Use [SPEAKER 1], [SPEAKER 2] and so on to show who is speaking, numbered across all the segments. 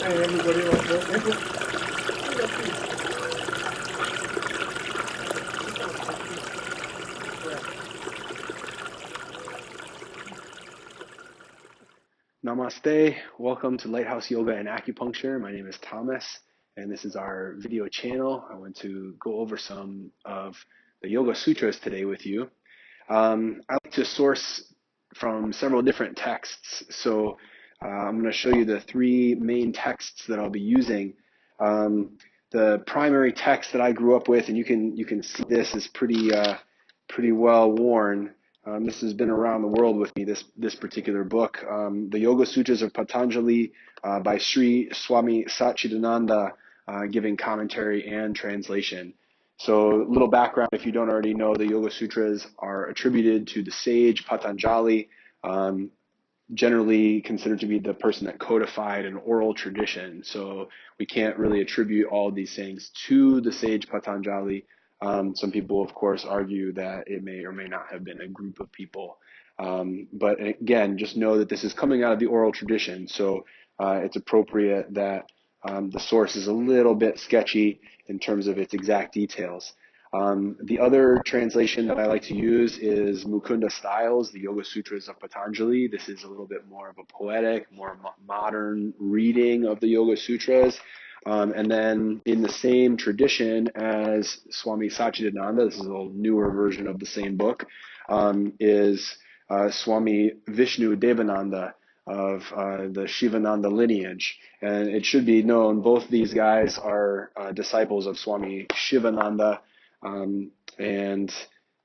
[SPEAKER 1] everybody was Namaste. Welcome to Lighthouse Yoga and Acupuncture. My name is Thomas, and this is our video channel. I want to go over some of the Yoga Sutras today with you. I like to source from several different texts, so I'm going to show you the three main texts that I'll be using. The primary text that I grew up with, and you can see this is pretty well worn. This has been around the world with me, this particular book, the Yoga Sutras of Patanjali by Swami Satchidananda, giving commentary and translation. So a little background, if you don't already know, the Yoga Sutras are attributed to the sage Patanjali, generally considered to be the person that codified an oral tradition. So we can't really attribute all of these things to the sage Patanjali. Some people, of course, argue that it may or may not have been a group of people. But again, just know that this is coming out of the oral tradition. So it's appropriate that the source is a little bit sketchy in terms of its exact details. The other translation that I like to use is Mukunda Stiles, the Yoga Sutras of Patanjali. This is a little bit more of a poetic, more modern reading of the Yoga Sutras. And then in the same tradition as Swami Satchidananda, this is a little newer version of the same book, is Swami Vishnu-Devananda of the Shivananda lineage. And it should be known, both these guys are disciples of Swami Shivananda, and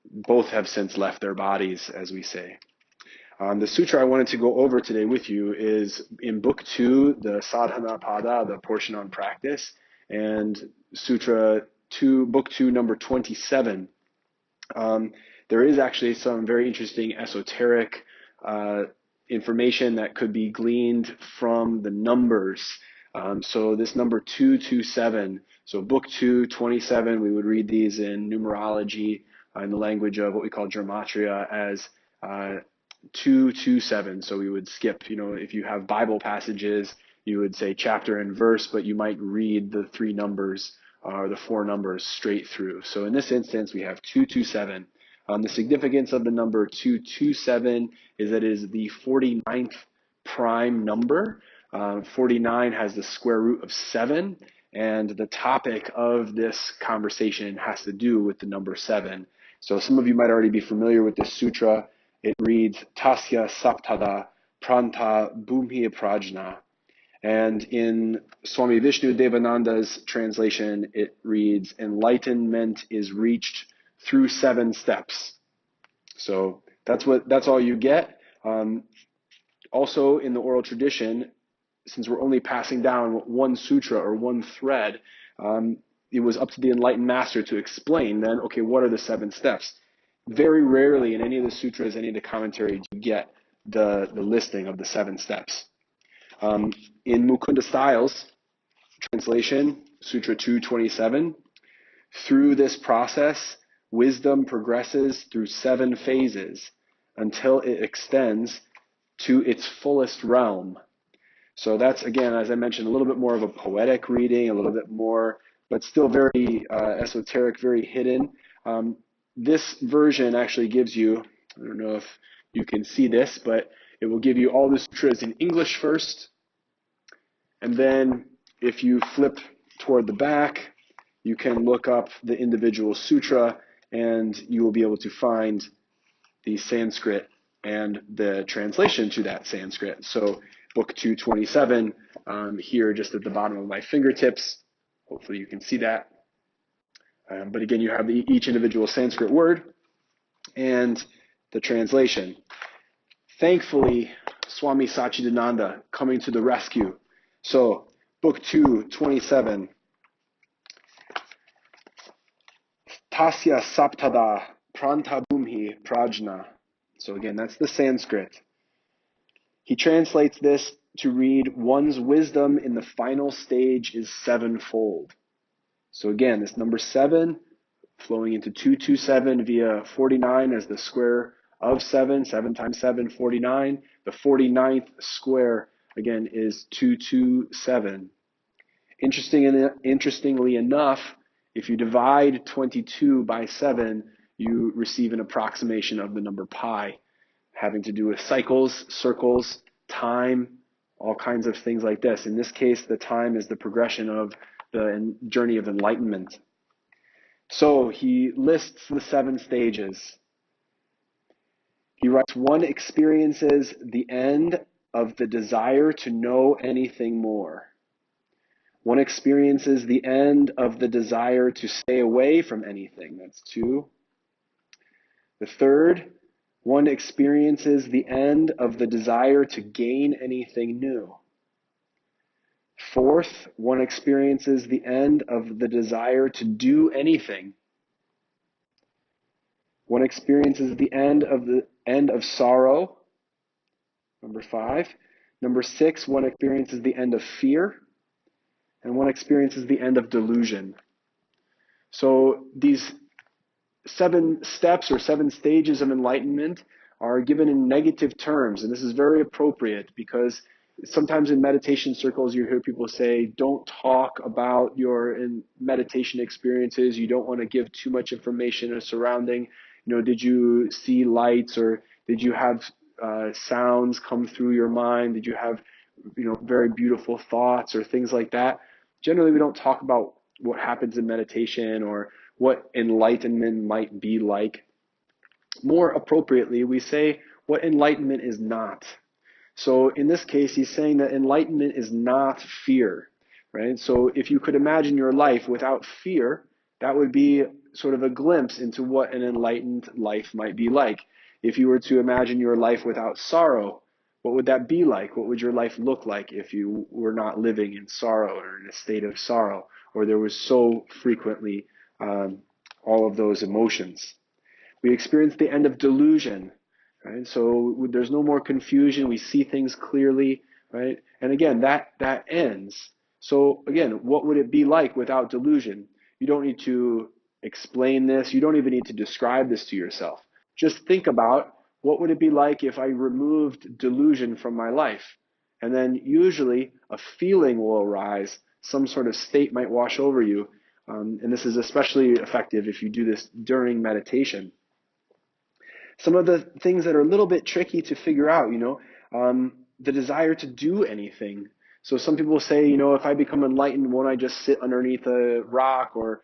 [SPEAKER 1] both have since left their bodies, as we say. The sutra I wanted to go over today with you is in Book 2, the Sadhana Pada, the portion on practice, and Sutra 2, Book 2, number 27. There is actually some very interesting esoteric information that could be gleaned from the numbers. So this number 227, so Book 2, 27, we would read these in numerology, in the language of what we call gematria, as 227. So we would skip, if you have Bible passages, you would say chapter and verse, but you might read the three numbers or the four numbers straight through. So in this instance, we have 227. The significance of the number 227 is that it is the 49th prime number. 49 has the square root of 7, and the topic of this conversation has to do with the number 7. So some of you might already be familiar with this sutra. It reads, Tasya Saptada Pranta Bhumhi Prajna. And in Swami Vishnu-Devananda's translation, it reads, enlightenment is reached through 7 steps. So that's all you get. Also in the oral tradition, since we're only passing down one sutra or one thread, it was up to the enlightened master to explain then, okay, what are the 7 steps? Very rarely in any of the sutras, any of the commentaries, you get the listing of the 7 steps. In Mukunda Stiles translation, Sutra 227, through this process, wisdom progresses through 7 phases until it extends to its fullest realm. So that's, again, as I mentioned, a little bit more of a poetic reading, a little bit more, but still very esoteric, very hidden. This version actually gives you, I don't know if you can see this, but it will give you all the sutras in English first. And then if you flip toward the back, you can look up the individual sutra and you will be able to find the Sanskrit and the translation to that Sanskrit. So Book 227 here just at the bottom of my fingertips. Hopefully you can see that. But again, you have each individual Sanskrit word and the translation. Thankfully, Swami Satchidananda coming to the rescue. So, Book 2, 27. Tasya Saptada Pranta Bhumhi Prajna. So again, that's the Sanskrit. He translates this to read, one's wisdom in the final stage is 7-fold. So again, this number 7 flowing into 227 via 49 as the square of 7, 7 times 7, 49. The 49th square again, is 227. Interestingly enough, if you divide 22 by 7, you receive an approximation of the number pi, having to do with cycles, circles, time, all kinds of things like this. In this case, the time is the progression of the journey of enlightenment. So he lists the 7 stages. He writes, one experiences the end of the desire to know anything more. One experiences the end of the desire to stay away from anything. That's 2. The third, one experiences the end of the desire to gain anything new. Fourth, one experiences the end of the desire to do anything. One experiences the end of sorrow. Number 5. Number 6, one experiences the end of fear. And one experiences the end of delusion. So these 7 steps or 7 stages of enlightenment are given in negative terms. And this is very appropriate because sometimes in meditation circles, you hear people say, don't talk about your meditation experiences. You don't want to give too much information surrounding, did you see lights, or did you have sounds come through your mind? Did you have, very beautiful thoughts or things like that? Generally, we don't talk about what happens in meditation or what enlightenment might be like. More appropriately, we say what enlightenment is not. So in this case, he's saying that enlightenment is not fear, right? So if you could imagine your life without fear, that would be sort of a glimpse into what an enlightened life might be like. If you were to imagine your life without sorrow, what would that be like? What would your life look like if you were not living in sorrow or in a state of sorrow, or there was so frequently all of those emotions? We experience the end of delusion, right? So there's no more confusion. We see things clearly, right? And again, that ends. So again, what would it be like without delusion? You don't need to explain this. You don't even need to describe this to yourself. Just think about, what would it be like if I removed delusion from my life? And then usually a feeling will arise. Some sort of state might wash over you. And this is especially effective if you do this during meditation. Some of the things that are a little bit tricky to figure out, the desire to do anything. So some people say, if I become enlightened, won't I just sit underneath a rock or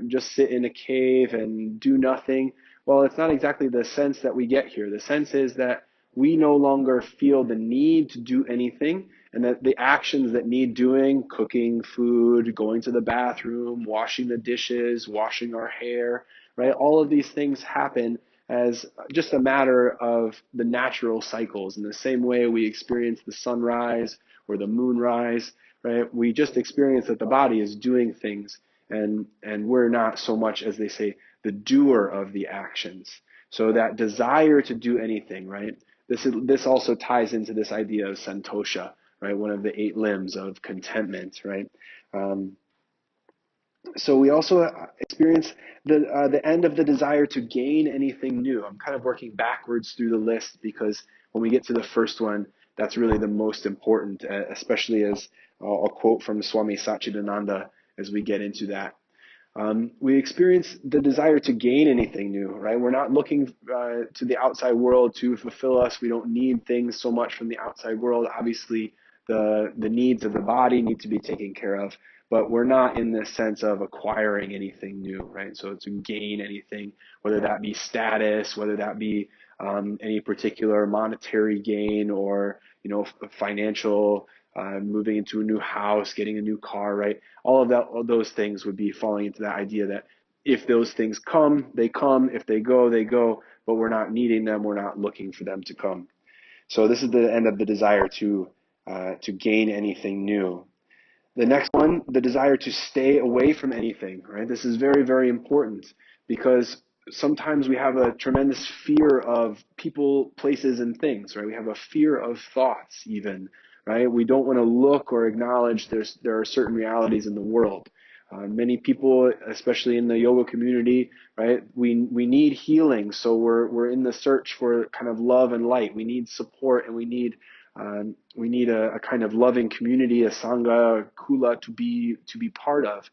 [SPEAKER 1] just sit in a cave and do nothing? Well, it's not exactly the sense that we get here. The sense is that we no longer feel the need to do anything, and that the actions that need doing, cooking food, going to the bathroom, washing the dishes, washing our hair, right? All of these things happen as just a matter of the natural cycles. In the same way we experience the sunrise or the moonrise, right? We just experience that the body is doing things, and we're not so much, as they say, the doer of the actions. So that desire to do anything, right? This also ties into this idea of santosha, right? One of the 8 limbs of contentment, right? So we also experience the end of the desire to gain anything new. I'm kind of working backwards through the list because when we get to the first one, that's really the most important, especially as I'll quote from Swami Satchidananda as we get into that. We experience the desire to gain anything new, right? We're not looking to the outside world to fulfill us. We don't need things so much from the outside world. Obviously, the needs of the body need to be taken care of, but we're not in the sense of acquiring anything new, right? So to gain anything, whether that be status, whether that be any particular monetary gain, or financial, moving into a new house, getting a new car, right? All those things would be falling into that idea that if those things come, they come. If they go, they go. But we're not needing them. We're not looking for them to come. So this is the end of the desire to gain anything new. The next one, the desire to stay away from anything, right? This is very, very important because sometimes we have a tremendous fear of people, places, and things, right? We have a fear of thoughts even, right? We don't want to look or acknowledge there are certain realities in the world. Many people, especially in the yoga community, right? We need healing, so we're in the search for kind of love and light. We need support, and we need We need a kind of loving community, a sangha, a kula to be part of.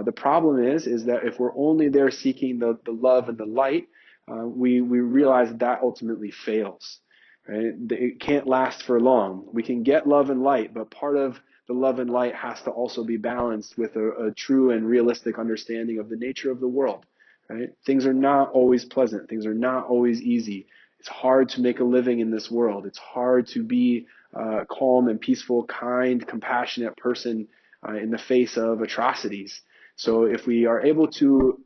[SPEAKER 1] The problem is that if we're only there seeking the love and the light, we realize that ultimately fails. Right? It can't last for long. We can get love and light, but part of the love and light has to also be balanced with a true and realistic understanding of the nature of the world. Right? Things are not always pleasant. Things are not always easy. It's hard to make a living in this world. It's hard to be a calm and peaceful, kind, compassionate person in the face of atrocities. So if we are able to,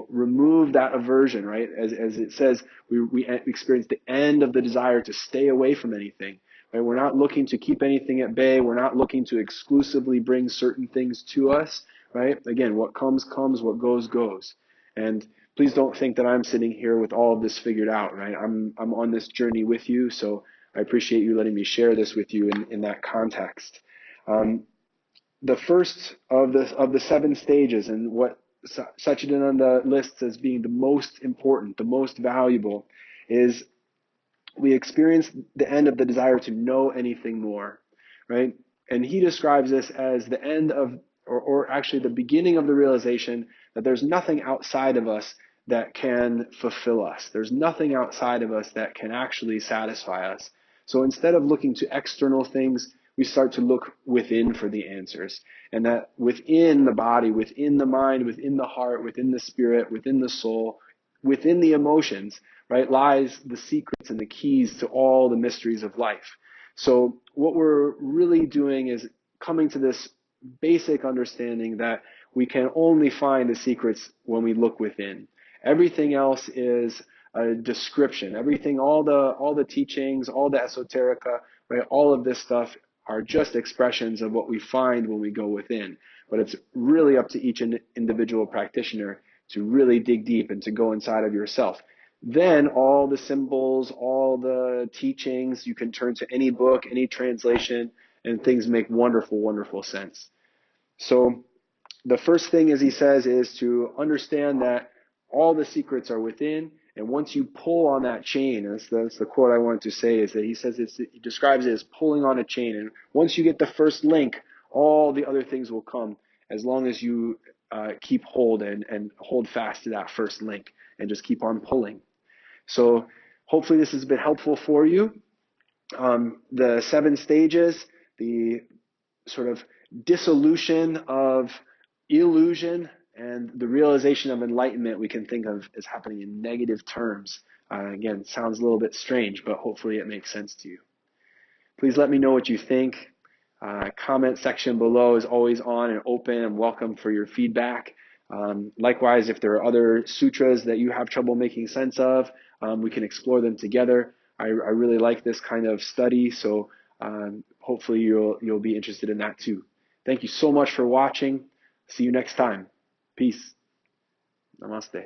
[SPEAKER 1] remove that aversion, right? As it says, we experience the end of the desire to stay away from anything. Right? We're not looking to keep anything at bay. We're not looking to exclusively bring certain things to us. Right? Again, what comes, comes. What goes, goes. And please don't think that I'm sitting here with all of this figured out, right? I'm on this journey with you, so I appreciate you letting me share this with you in that context. The first of the 7 stages, and what Satchidananda lists as being the most important, the most valuable, is we experience the end of the desire to know anything more, right? And he describes this as the end of, or actually the beginning of the realization that there's nothing outside of us that can fulfill us. There's nothing outside of us that can actually satisfy us. So instead of looking to external things, we start to look within for the answers. And that within the body, within the mind, within the heart, within the spirit, within the soul, within the emotions, right, lies the secrets and the keys to all the mysteries of life. So what we're really doing is coming to this basic understanding that we can only find the secrets when we look within. Everything else is a description. Everything, all the teachings, all the esoterica, right, all of this stuff are just expressions of what we find when we go within. But it's really up to each individual practitioner to really dig deep and to go inside of yourself. Then all the symbols, all the teachings, you can turn to any book, any translation, and things make wonderful, wonderful sense. So the first thing, as he says, is to understand that all the secrets are within, and once you pull on that chain, and that's the quote I wanted to say, is that he says he describes it as pulling on a chain, and once you get the first link, all the other things will come, as long as you keep hold and hold fast to that first link and just keep on pulling. So hopefully this has been helpful for you. The 7 stages, the sort of dissolution of illusion and the realization of enlightenment we can think of as happening in negative terms. Again, it sounds a little bit strange, but hopefully it makes sense to you. Please let me know what you think. Comment section below is always on and open and welcome for your feedback. Likewise, if there are other sutras that you have trouble making sense of, we can explore them together. I really like this kind of study, so hopefully you'll be interested in that too. Thank you so much for watching. See you next time. Peace. Namaste.